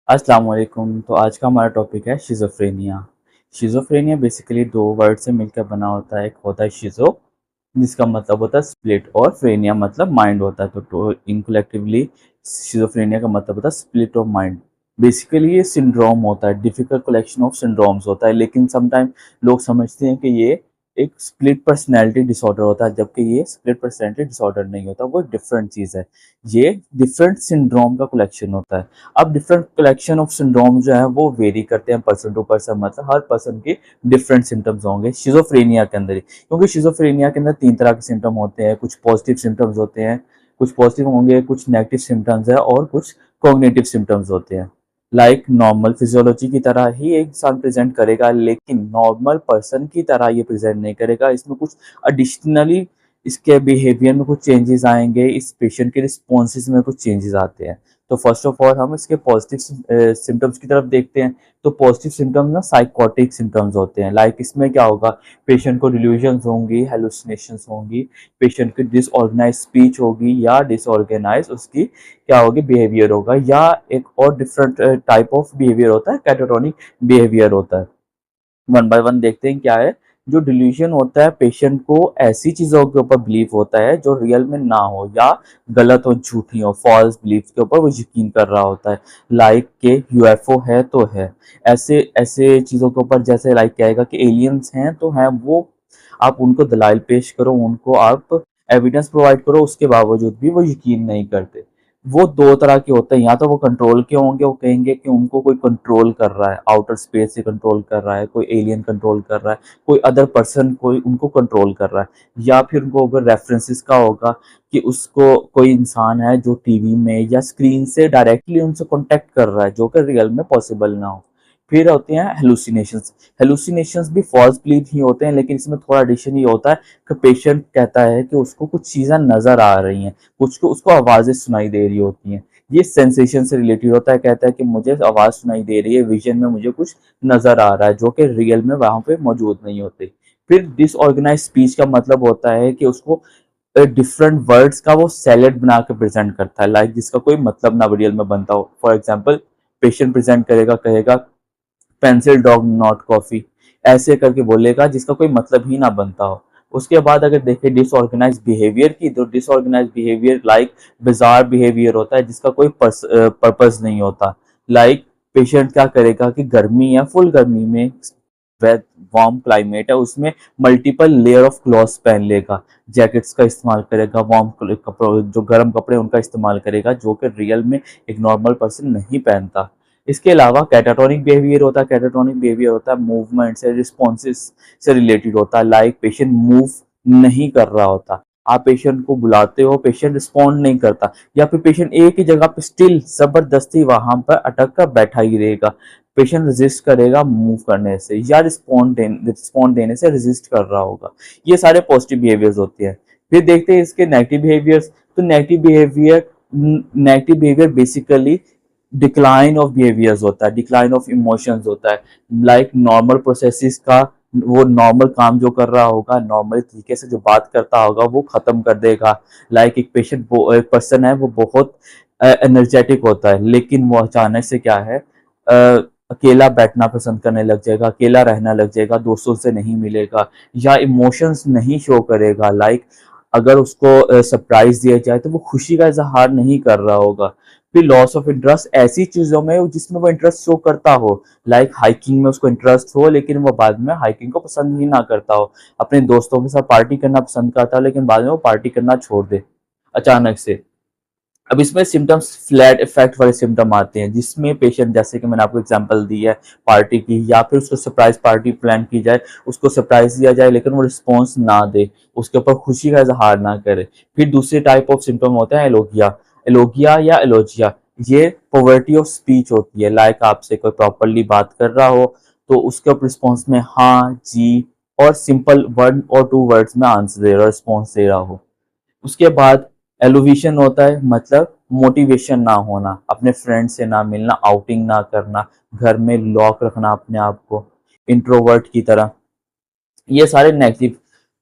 अस्सलाम वालेकुम। तो आज का हमारा टॉपिक है शिज़ोफ्रेनिया। शिज़ोफ्रेनिया बेसिकली 2 वर्ड से मिलकर बना होता है। एक होता है शिज़ो, जिसका मतलब होता है स्प्लिट, और फ्रेनिया मतलब माइंड होता है। तो इन कलेक्टिवली शिज़ोफ्रेनिया का मतलब होता है स्प्लिट ऑफ माइंड। बेसिकली ये सिंड्रोम होता है, डिफिकल्ट कलेक्शन ऑफ सिंड्रोम्स होता है, लेकिन समटाइम लोग समझते हैं कि ये एक स्प्लिट पर्सनैलिटी डिसऑर्डर होता है, जबकि ये स्प्लिट पर्सनैलिटी डिसऑर्डर नहीं होता, वो एक डिफरेंट चीज़ है। ये डिफरेंट सिंड्रोम का कलेक्शन होता है। अब डिफरेंट कलेक्शन ऑफ सिंड्रोम जो है वो वेरी करते हैं पर्सन टू पर्सन, मतलब हर पर्सन के डिफरेंट सिम्टम्स होंगे शिजोफ्रेनिया के अंदर ही, क्योंकि शिजोफ्रेनिया के अंदर 3 तरह के सिम्टम होते हैं। कुछ पॉजिटिव सिम्टम्स होते हैं, कुछ पॉजिटिव होंगे, कुछ नेगेटिव सिम्टम्स है, और कुछ कॉग्निटिव सिम्टम्स होते हैं। लाइक नॉर्मल फिजियोलॉजी की तरह ही एक इंसान प्रेजेंट करेगा, लेकिन नॉर्मल पर्सन की तरह ये प्रेजेंट नहीं करेगा। इसमें कुछ एडिशनली इसके बिहेवियर में कुछ चेंजेस आएंगे, इस पेशेंट के रिस्पॉन्सेज में कुछ चेंजेस आते हैं। तो फर्स्ट ऑफ ऑल हम इसके पॉजिटिव सिम्टम्स की तरफ देखते हैं। तो पॉजिटिव सिम्टम्स ना साइकोटिक सिम्टम्स होते हैं। लाइक इसमें क्या होगा, पेशेंट को डिल्यूजन्स होंगी, हेलुसिनेशंस होंगी, पेशेंट की डिसऑर्गेनाइज स्पीच होगी, या डिसऑर्गेनाइज उसकी क्या होगी बिहेवियर होगा, या एक और डिफरेंट टाइप ऑफ बिहेवियर होता है, कैटाटोनिक बिहेवियर होता है। वन बाय वन देखते हैं क्या है। जो डिल्यूजन होता है, पेशेंट को ऐसी चीजों के ऊपर बिलीव होता है जो रियल में ना हो, या गलत हो, झूठी हो, फॉल्स बिलीफ के ऊपर वो यकीन कर रहा होता है। लाइक के यूएफओ है तो है, ऐसे ऐसे चीजों के ऊपर, जैसे लाइक कहेगा कि एलियंस हैं तो हैं वो। आप उनको दलाइल पेश करो, उनको आप एविडेंस प्रोवाइड करो, उसके बावजूद भी वो यकीन नहीं करते। वो 2 तरह के होते हैं, या तो वो कंट्रोल के होंगे, वो कहेंगे कि उनको कोई कंट्रोल कर रहा है, आउटर स्पेस से कंट्रोल कर रहा है, कोई एलियन कंट्रोल कर रहा है, कोई अदर पर्सन कोई उनको कंट्रोल कर रहा है। या फिर उनको अगर रेफरेंसेस का होगा कि उसको कोई इंसान है जो टीवी में या स्क्रीन से डायरेक्टली उनसे कांटेक्ट कर रहा है, जो कि रियल में पॉसिबल ना हो। फिर होते हैं हेलुसिनेशंस। हेलुसिनेशंस भी फॉल्स बिलीफ ही होते हैं, लेकिन इसमें थोड़ा एडिशन ये होता है कि पेशेंट कहता है कि उसको कुछ चीज़ें नज़र आ रही हैं, कुछ को उसको आवाज़ें सुनाई दे रही होती हैं। ये सेंसेशन से रिलेटेड होता है, कहता है कि मुझे आवाज़ सुनाई दे रही है, विजन में मुझे कुछ नज़र आ रहा है, जो कि रियल में वहाँ पे मौजूद नहीं होते। फिर डिसऑर्गेनाइज स्पीच का मतलब होता है कि उसको डिफरेंट वर्ड्स का वो सैलेड बना के प्रेजेंट करता है, लाइक जिसका कोई मतलब ना रियल में बनता हो। फॉर एग्जाम्पल, पेशेंट प्रेजेंट करेगा, कहेगा पेंसिल डॉग नॉट कॉफी, ऐसे करके बोलेगा जिसका कोई मतलब ही ना बनता हो। उसके बाद अगर देखें डिसऑर्गेनाइज बिहेवियर की, तो disorganise behaviour like bizarre behaviour होता है, जिसका कोई पर्पस नहीं होता। लाइक पेशेंट क्या करेगा कि गर्मी या फुल गर्मी में, वार्म क्लाइमेट है उसमें, मल्टीपल लेयर ऑफ क्लॉथ्स पहन लेगा, जैकेट्स का इस्तेमाल करेगा, वार्म कपड़े, जो गर्म कपड़े उनका इस्तेमाल करेगा, जो कि रियल में एक नॉर्मल पर्सन नहीं पहनता। इसके अलावा कैटाटोनिक बिहेवियर होता है। कैटाटोनिक बिहेवियर होता है मूवमेंट से, रिस्पॉन्सेस से रिलेटेड होता है। लाइक पेशेंट मूव नहीं कर रहा होता, आप पेशेंट को बुलाते हो, पेशेंट रिस्पॉन्ड नहीं करता, या फिर पेशेंट एक ही जगह पे स्टिल जबरदस्ती वहां पर अटक कर बैठा ही रहेगा, पेशेंट रेजिस्ट करेगा मूव करने से, या रिस्पॉन्ड देने से रेजिस्ट कर रहा होगा। ये सारे पॉजिटिव बिहेवियर्स होते हैं। फिर देखते हैं इसके नेगेटिव बिहेवियर्स। तो negative behaviour basically decline of behaviours होता है, डिक्लाइन ऑफ इमोशंस होता है। लाइक नॉर्मल प्रोसेसेस का, वो नॉर्मल काम जो कर रहा होगा, नॉर्मल तरीके से जो बात करता होगा, वो खत्म कर देगा। लाइक एक पर्सन है, वो बहुत एनर्जेटिक होता है, लेकिन वो अचानक से क्या है, अकेला बैठना पसंद करने लग जाएगा, अकेला रहना लग जाएगा, दोस्तों से नहीं मिलेगा, या इमोशंस नहीं शो करेगा। लाइक अगर उसको सरप्राइज दिया जाए तो वो खुशी का इजहार नहीं कर रहा होगा। फिर लॉस ऑफ इंटरेस्ट ऐसी चीजों में जिसमें वो इंटरेस्ट शो करता हो, लाइक हाइकिंग में उसको इंटरेस्ट हो, लेकिन वो बाद में हाइकिंग को पसंद ही ना करता हो। अपने दोस्तों के साथ पार्टी करना पसंद करता हो, लेकिन बाद में वो पार्टी करना छोड़ दे अचानक से। अब इसमें सिम्टम्स फ्लैट इफेक्ट वाले सिम्टम आते हैं, जिसमें पेशेंट, जैसे कि मैंने आपको एग्जांपल दी है पार्टी की, या फिर उसको सरप्राइज पार्टी प्लान की जाए, उसको सरप्राइज दिया जाए, लेकिन वो रिस्पॉन्स ना दे, उसके ऊपर खुशी का इजहार ना करे। फिर दूसरे टाइप ऑफ सिम्टम होते हैं एलोगिया। एलोगिया या एलोजिया, ये पॉवर्टी ऑफ स्पीच होती है। लाइक आपसे कोई प्रॉपरली बात कर रहा हो, तो उसके ऊपर रिस्पॉन्स में हाँ, जी, और सिंपल 1 और 2 वर्ड्स में आंसर दे रहा, रिस्पॉन्स दे रहा हो। उसके बाद एलोविशन होता है, मतलब मोटिवेशन ना होना, अपने फ्रेंड से ना मिलना, आउटिंग ना करना, घर में लॉक रखना अपने आप को, इंट्रोवर्ट की तरह। ये सारे नेगेटिव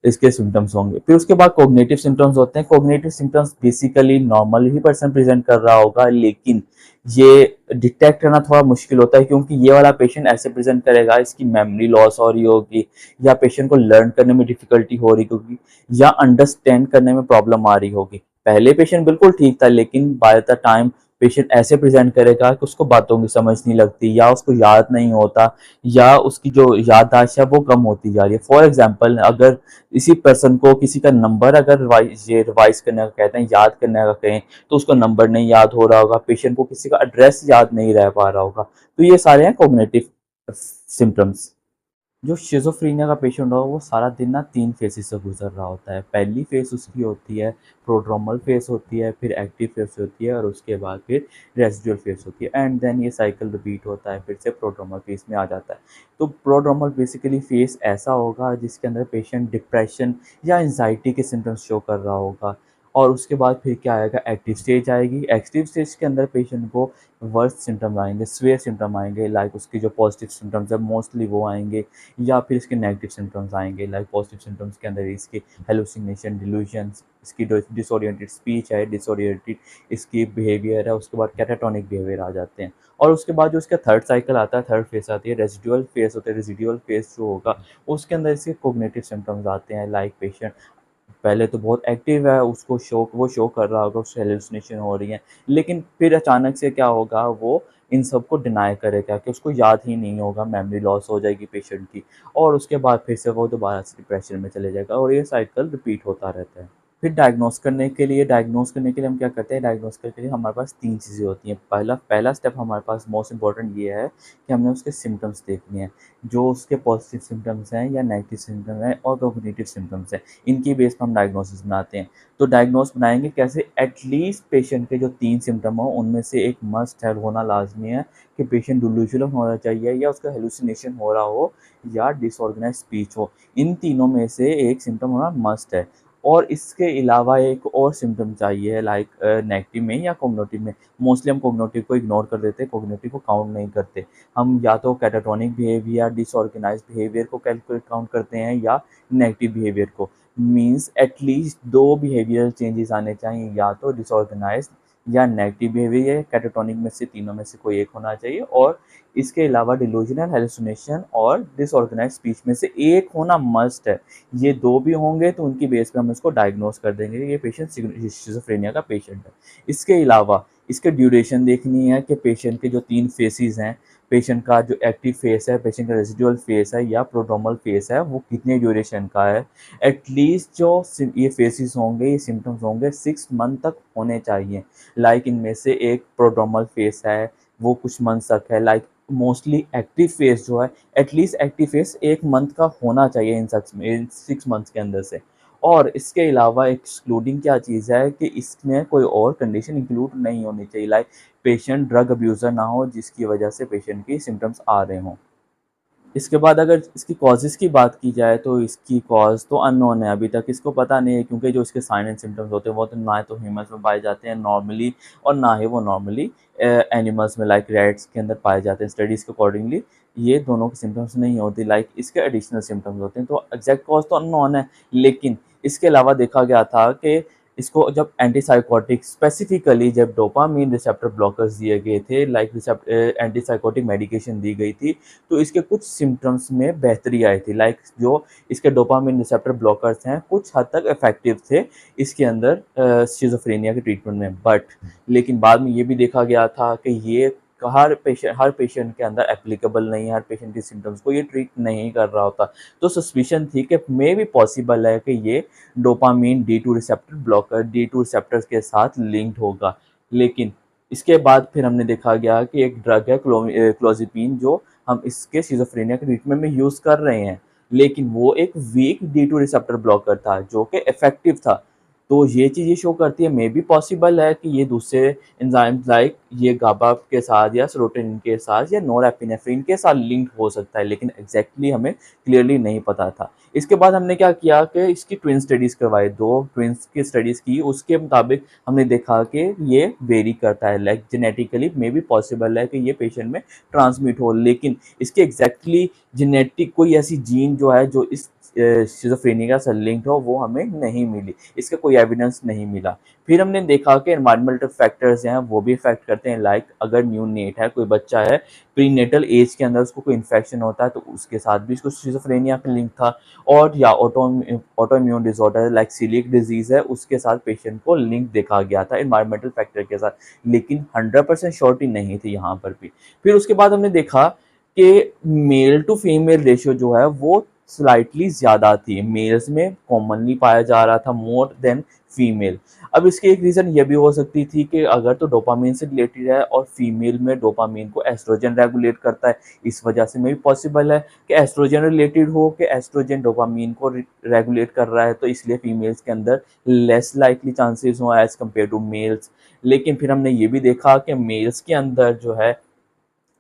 इसके सिम्टम्स होंगे। फिर उसके बाद कॉग्निटिव सिम्टम्स होते हैं। कॉग्निटिव सिम्टम्स बेसिकली नॉर्मल ही पर्सन प्रेजेंट कर रहा होगा, लेकिन ये डिटेक्ट करना थोड़ा मुश्किल होता है, क्योंकि ये वाला पेशेंट ऐसे प्रेजेंट करेगा, इसकी मेमोरी लॉस हो रही होगी, या पेशेंट को लर्न करने में डिफिकल्टी हो रही होगी, या अंडरस्टैंड करने में प्रॉब्लम आ रही होगी। पहले पेशेंट बिल्कुल ठीक था, लेकिन बाय द टाइम पेशेंट ऐसे प्रेजेंट करेगा कि उसको बातों की समझ नहीं लगती, या उसको याद नहीं होता, या उसकी जो याददाश्त है वो कम होती जा रही है। फॉर एग्जाम्पल, अगर इसी पर्सन को किसी का नंबर अगर रिवाइज करने का कहते हैं, याद करने का कहें, तो उसको नंबर नहीं याद हो रहा होगा, पेशेंट को किसी का एड्रेस याद नहीं रह पा रहा होगा। तो ये सारे हैं कॉग्निटिव सिम्टम्स। जो शिज़ोफ्रेनिया का पेशेंट हो, वो सारा दिन ना 3 फेज़ेज़ से गुज़र रहा होता है। पहली फ़ेज़ उसकी होती है प्रोड्रोमल फ़ेज़ होती है, फिर एक्टिव फ़ेज़ होती है, और उसके बाद फिर रेसिडुअल फ़ेज़ होती है, एंड देन ये साइकिल रिपीट होता है, फिर से प्रोड्रोमल फ़ेज़ में आ जाता है। तो प्रोड्रोमल बेसिकली फ़ेज़ ऐसा होगा जिसके अंदर पेशेंट डिप्रेशन या एंग्ज़ायटी के सिम्पटम्स शो कर रहा होगा, और उसके बाद फिर क्या आएगा, एक्टिव स्टेज आएगी। एक्टिव स्टेज के अंदर पेशेंट को वर्स्ट सिम्पटम आएँगे, सीवियर सिम्पटम आएँगे, लाइक उसके जो पॉज़िटिव सिम्पटम्स हैं मोस्टली वो आएँगे, या फिर इसके नेगेटिव सिम्पटम्स आएंगे। लाइक पॉजिटिव सिम्पटम्स के अंदर इसकी हेलुसिनेशन, डिल्यूजन्स, इसकी डिसोरिएंटेड स्पीच है, डिसोरिएंटेड इसकी बिहेवियर है, उसके बाद कैटाटोनिक बिहेवियर आ जाते हैं। और उसके बाद जो इसका थर्ड साइकिल आता है, थर्ड फेज आती है, रेजिडुअल फेज होता है। रेजिडुअल फेज जो होगा उसके अंदर इसके कोग्निटिव सिम्टम्स आते हैं, लाइक पेशेंट पहले तो बहुत एक्टिव है, उसको वो शो कर रहा होगा, उससे हेलुसिनेशन हो रही है, लेकिन फिर अचानक से क्या होगा, वो इन सबको डिनाई करेगा कि उसको याद ही नहीं होगा, मेमोरी लॉस हो जाएगी पेशेंट की, और उसके बाद फिर से वो दोबारा से डिप्रेशन में चले जाएगा, और ये साइकिल रिपीट होता रहता है। फिर डायग्नोस करने के लिए हम क्या करते हैं, डायग्नोस करने के लिए हमारे पास 3 चीज़ें होती हैं। पहला पहला स्टेप हमारे पास मोस्ट इम्पोर्टेंट ये है कि हमने उसके सिम्पटम्स देखने हैं, जो उसके पॉजिटिव सिम्पटम्स हैं या नेगेटिव सिम्पटम्स हैं और कॉग्निटिव सिम्पटम्स हैं। इनकी बेस पर हम डायग्नोसिस बनाते हैं। तो डायग्नोस बनाएँगे कैसे, एटलीस्ट पेशेंट के जो 3 सिम्पटम हो उनमें से एक मस्ट है, होना लाज़मी है, कि पेशेंट डिल्यूज़नल होना चाहिए, या उसका हेलुसिनेशन हो रहा हो, या डिसऑर्गेनाइज़्ड स्पीच हो। इन तीनों में से एक सिम्पटम होना मस्ट है। और इसके अलावा एक और सिम्पटम चाहिए, लाइक नेगेटिव में या कॉग्निटिव में। मोस्टली हम कॉग्निटिव को इग्नोर कर देते हैं, कॉग्निटिव को काउंट नहीं करते। हम या तो कैटाटोनिक बिहेवियर, डिसऑर्गेनाइज्ड बिहेवियर को कैलकुलेट काउंट करते हैं, या नेगेटिव बिहेवियर को। मीन्स एटलीस्ट 2 बिहेवियरल चेंजेस आने चाहिए, या तो डिसऑर्गेनाइज्ड या नेगेटिव बिहेवियर, या कैटाटोनिक में से तीनों में से कोई एक होना चाहिए, और इसके अलावा डिल्यूजनल, हेलुसिनेशन और डिसऑर्गेनाइज्ड स्पीच में से एक होना मस्ट है। ये 2 भी होंगे तो उनकी बेस पे हम इसको डायग्नोस कर देंगे कि ये पेशेंट शिज़ोफ्रेनिया का पेशेंट है। इसके अलावा इसके ड्यूरेशन देखनी है कि पेशेंट के जो 3 फेसेज़ हैं, पेशेंट का जो एक्टिव फेस है, पेशेंट का रेसिडुअल फेस है, या प्रोड्रोमल फेस है, वो कितने ड्यूरेशन का है। एटलीस्ट जो ये फेसेस होंगे, ये सिम्टम्स होंगे 6 मंथ तक होने चाहिए। लाइक इनमें से एक प्रोड्रोमल फेस है, वो कुछ मंथ तक है। लाइक मोस्टली एक्टिव फेस जो है, एटलीस्ट एक्टिव फेस 1 मंथ का होना चाहिए इन 6 मंथ्स के अंदर से। और इसके अलावा एक्सक्लूडिंग क्या चीज़ है कि इसमें कोई और कंडीशन इंक्लूड नहीं होनी चाहिए, लाइक पेशेंट ड्रग अब्यूज़र ना हो, जिसकी वजह से पेशेंट की सिम्पटम्स आ रहे हों। इसके बाद अगर इसकी कॉजेज़ की बात की जाए, तो इसकी कॉज़ तो अननोन है, अभी तक इसको पता नहीं है, क्योंकि जो इसके साइन एंड सिम्पटम्स होते हैं वो तो ना तो ह्यूमन्स में पाए जाते हैं नॉर्मली, और ना ही वो नॉर्मली एनिमल्स में, लाइक रैट्स के अंदर पाए जाते हैं। स्टडीज़ के अकॉर्डिंगली ये दोनों के सिम्पटम्स नहीं होती, लाइक इसके एडिशनल सिम्पटम्स होते हैं। तो एग्जैक्ट कॉज़ तो अननोन है, लेकिन इसके अलावा देखा गया था कि इसको जब एंटीसाइकोटिक, स्पेसिफिकली जब डोपामाइन रिसेप्टर ब्लॉकर्स दिए गए थे, लाइक एंटीसाइकोटिक मेडिकेशन दी गई थी, तो इसके कुछ सिम्पटम्स में बेहतरी आई थी। लाइक जो इसके डोपामाइन रिसेप्टर ब्लॉकर्स हैं, कुछ हद तक इफेक्टिव थे इसके अंदर शिज़ोफ्रेनिया के ट्रीटमेंट में। बट लेकिन बाद में ये भी देखा गया था कि ये हर पेशेंट के अंदर एप्लीकेबल नहीं है, हर पेशेंट के सिम्पटम्स को ये ट्रीट नहीं कर रहा होता। तो सस्पिशन थी कि मे भी पॉसिबल है कि ये dopamine D2 receptor blocker, D2 receptors के साथ लिंक्ड होगा। लेकिन इसके बाद फिर हमने देखा गया कि एक ड्रग है क्लोज़िपिन, जो हम इसके शिज़ोफ्रेनिया के ट्रीटमेंट में यूज़ कर रहे हैं, लेकिन वो एक वीक D2 रिसेप्टर ब्लॉकर था जो कि इफ़ेक्टिव था। तो ये चीज़ ये शो करती है, मे बी पॉसिबल है कि ये दूसरे एंजाइम्स, लाइक ये गाबा के साथ, या सेरोटोनिन के साथ, या नोरेपिनेफ्रिन के साथ लिंक्ड हो सकता है, लेकिन एग्जैक्टली हमें क्लियरली नहीं पता था। इसके बाद हमने क्या किया कि इसकी ट्विन स्टडीज़ करवाई, 2 ट्विन्स की स्टडीज़ की, उसके मुताबिक हमने देखा कि ये वेरी करता है, like genetically may be possible है कि ये पेशेंट में ट्रांसमिट हो, लेकिन इसके एग्जैक्टली जेनेटिक कोई ऐसी जीन जो है जो इस शिज़ोफ्रेनिया से लिंक्ड हो वो हमें नहीं मिली, इसका कोई एविडेंस नहीं मिला। फिर हमने देखा कि एनवायरमेंटल फैक्टर्स हैं वो भी इफेक्ट करते हैं, लाइक अगर न्यू नेट है, कोई बच्चा है प्रीनेटल एज के अंदर उसको कोई इन्फेक्शन होता है तो उसके साथ भी इसको शिज़ोफ्रेनिया का लिंक था, और या autoimmune disorder like celiac disease है उसके साथ पेशेंट को लिंक देखा गया था एनवायरमेंटल फैक्टर के साथ, लेकिन 100% श्योरिटी नहीं थी यहाँ पर भी। फिर उसके बाद हमने देखा कि मेल टू फीमेल रेशियो जो है वो स्लाइटली ज़्यादा थी, मेल्स में कॉमनली पाया जा रहा था मोर देन फीमेल। अब इसकी एक रीज़न ये भी हो सकती थी कि अगर तो डोपामाइन से रिलेटेड है और फीमेल में डोपामाइन को एस्ट्रोजन रेगुलेट करता है, इस वजह से में भी पॉसिबल है कि एस्ट्रोजन रिलेटेड हो, कि एस्ट्रोजन डोपामाइन को रेगुलेट कर रहा है तो इसलिए फीमेल्स के अंदर लेस लाइकली चांसेस हो एज कम्पेयर टू मेल्स। लेकिन फिर हमने ये भी देखा कि मेल्स के अंदर जो है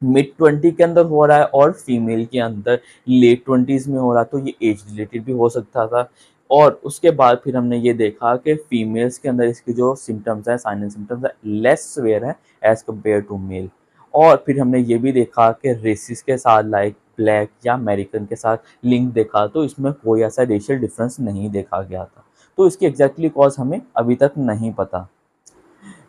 मिड 20 के अंदर हो रहा है और फीमेल के अंदर लेट 20s में हो रहा है, तो ये एज रिलेटेड भी हो सकता था। और उसके बाद फिर हमने ये देखा कि फीमेल्स के अंदर इसके जो सिम्टम्स हैं, साइन एंड सिम्टम्स हैं, लेस सिवियर हैं एज कम्पेयर टू मेल। और फिर हमने ये भी देखा कि रेसिस के साथ लाइक ब्लैक या अमेरिकन के साथ लिंक देखा, तो इसमें कोई ऐसा रेशियल डिफरेंस नहीं देखा गया था। तो इसकी एग्जैक्टली कॉज हमें अभी तक नहीं पता।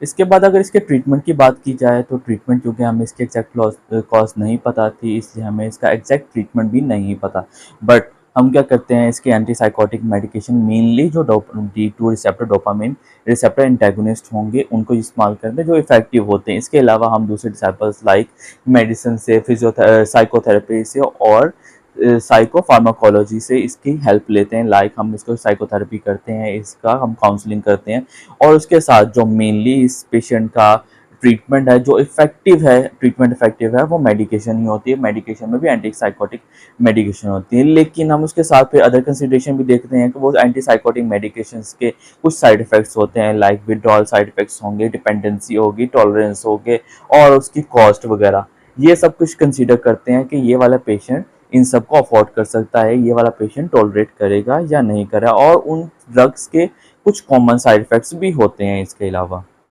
इसके बाद अगर इसके ट्रीटमेंट की बात की जाए तो ट्रीटमेंट, क्योंकि हमें इसकी एग्जैक्ट कॉज नहीं पता थी इसलिए हमें इसका एग्जैक्ट ट्रीटमेंट भी नहीं पता। बट हम क्या करते हैं, इसके एंटीसाइकोटिक मेडिकेशन मेनली जो D2 receptor dopamine receptor antagonist होंगे उनको इस्तेमाल करते हैं जो इफेक्टिव होते हैं। इसके अलावा हम दूसरे डिसाइपल्स लाइक मेडिसिन से, साइकोथेरेपी से और साइको फार्माकोलॉजी से इसकी हेल्प लेते हैं, लाइक हम इसको साइकोथेरेपी करते हैं, इसका हम काउंसलिंग करते हैं। और उसके साथ जो मेनली इस पेशेंट का ट्रीटमेंट है, जो इफेक्टिव है, ट्रीटमेंट इफेक्टिव है, वो मेडिकेशन ही होती है। मेडिकेशन में भी एंटी साइकोटिक मेडिकेशन होती है, लेकिन हम उसके साथ फिर अदर कंसिडरेशन भी देखते हैं कि वो एंटी साइकोटिक मेडिकेशंस के कुछ साइड इफेक्ट्स होते हैं, लाइक विड्रॉल साइड इफेक्ट्स होंगे, डिपेंडेंसी होगी, टॉलरेंस होगे और उसकी कॉस्ट वगैरह। ये सब कुछ कंसीडर करते हैं कि ये वाला पेशेंट इन सब को अफोर्ड कर सकता है, ये वाला पेशेंट टॉलरेट करेगा या नहीं करेगा। और उन ड्रग्स के कुछ कॉमन साइड इफ़ेक्ट्स भी होते हैं इसके अलावा।